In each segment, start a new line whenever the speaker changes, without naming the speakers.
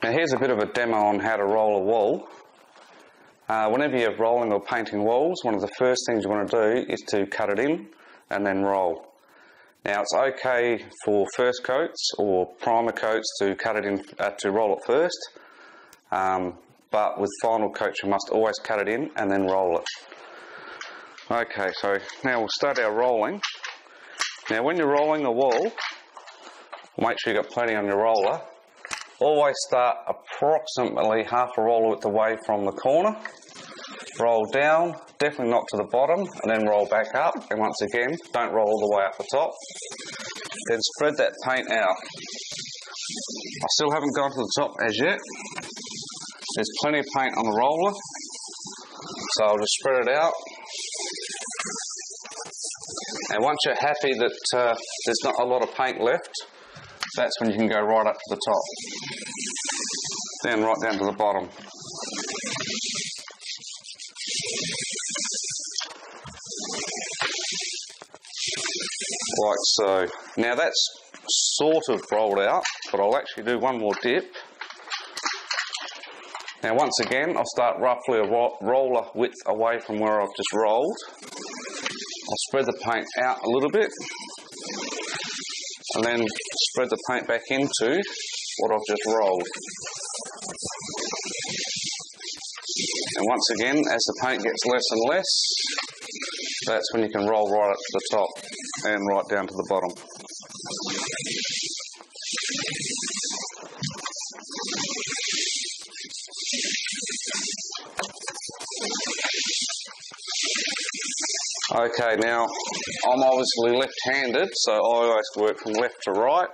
Now here's a bit of a demo on how to roll a wall. Whenever you're rolling or painting walls, one of the first things you want to do is to cut it in and then roll. Now it's okay for first coats or primer coats to cut it in, to roll it first, but with final coats you must always cut it in and then roll it. Okay, so now we'll start our rolling. Now when you're rolling a wall, make sure you've got plenty on your roller. Always start approximately half a roller width away from the corner. Roll down, definitely not to the bottom, and then roll back up. And once again, don't roll all the way up the top. Then spread that paint out. I still haven't gone to the top as yet. There's plenty of paint on the roller, so I'll just spread it out. And once you're happy that there's not a lot of paint left, that's when you can go right up to the top. Then right down to the bottom. Like so. Now that's sort of rolled out, but I'll actually do one more dip. Now once again, I'll start roughly a roller width away from where I've just rolled. I'll spread the paint out a little bit, and then spread the paint back into what I've just rolled. And once again, as the paint gets less and less, that's when you can roll right up to the top and right down to the bottom. Okay, now I'm obviously left-handed, so I always work from left to right.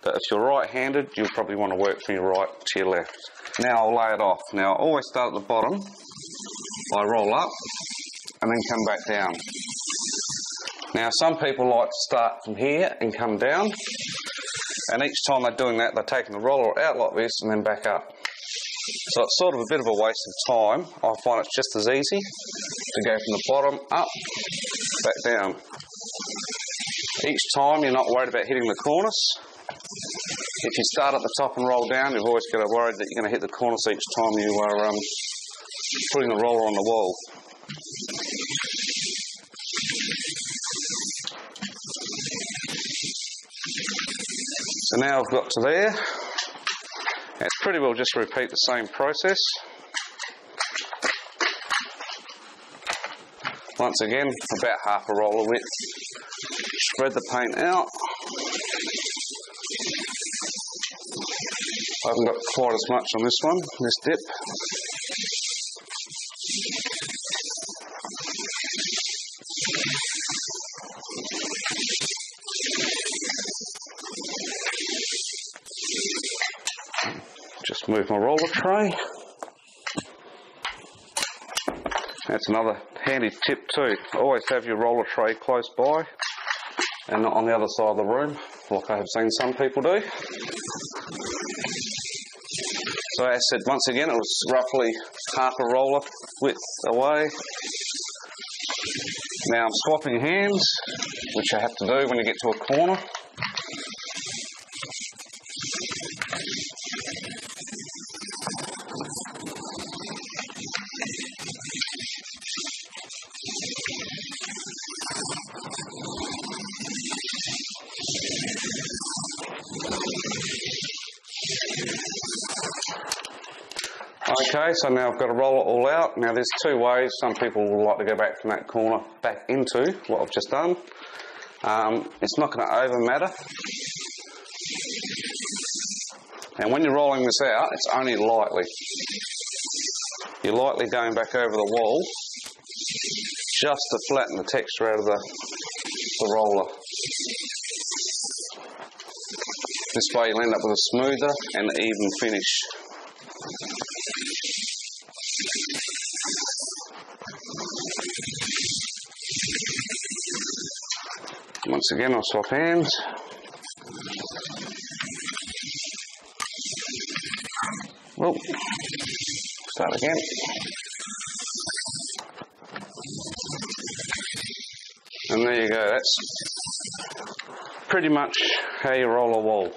But if you're right-handed, you'll probably want to work from your right to your left. Now I'll lay it off. Now I always start at the bottom. I roll up and then come back down. Now some people like to start from here and come down, and each time they're doing that, they're taking the roller out like this and then back up. So it's sort of a bit of a waste of time. I find it's just as easy to go from the bottom up, back down. Each time you're not worried about hitting the cornice. If you start at the top and roll down, you've always got to worry that you're going to hit the cornice each time you are putting the roller on the wall. So now I've got to there. It's pretty well just repeat the same process. Once again, about half a roller width. Spread the paint out. I haven't got quite as much on this one, this dip. Just move my roller tray. That's another handy tip too. Always have your roller tray close by and not on the other side of the room, like I have seen some people do. So as I said, once again, it was roughly half a roller width away. Now I'm swapping hands, which I have to do when you get to a corner. Okay, so now I've got to roll it all out. Now there's two ways. Some people will like to go back from that corner back into what I've just done. It's not going to over matter. And when you're rolling this out, it's only lightly. You're lightly going back over the wall just to flatten the texture out of the roller. This way you'll end up with a smoother and even finish. Once again, I'll swap hands. Oh, start again. And there you go, that's pretty much how you roll a wall.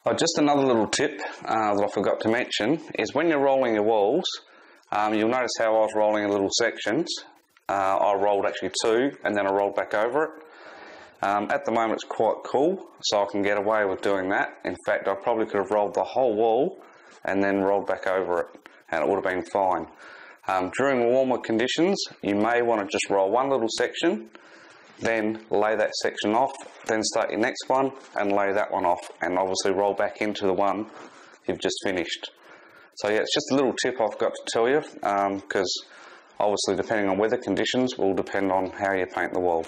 Oh, just another little tip that I forgot to mention is when you're rolling your walls, you'll notice how I was rolling in little sections. I rolled actually 2 and then I rolled back over it. At the moment it's quite cool, so I can get away with doing that. In fact, I probably could have rolled the whole wall and then rolled back over it, and it would have been fine. During warmer conditions, you may want to just roll one little section, then lay that section off, then start your next one and lay that one off, and obviously roll back into the one you've just finished. So yeah, it's just a little tip I've got to tell you, because obviously depending on weather conditions will depend on how you paint the wall.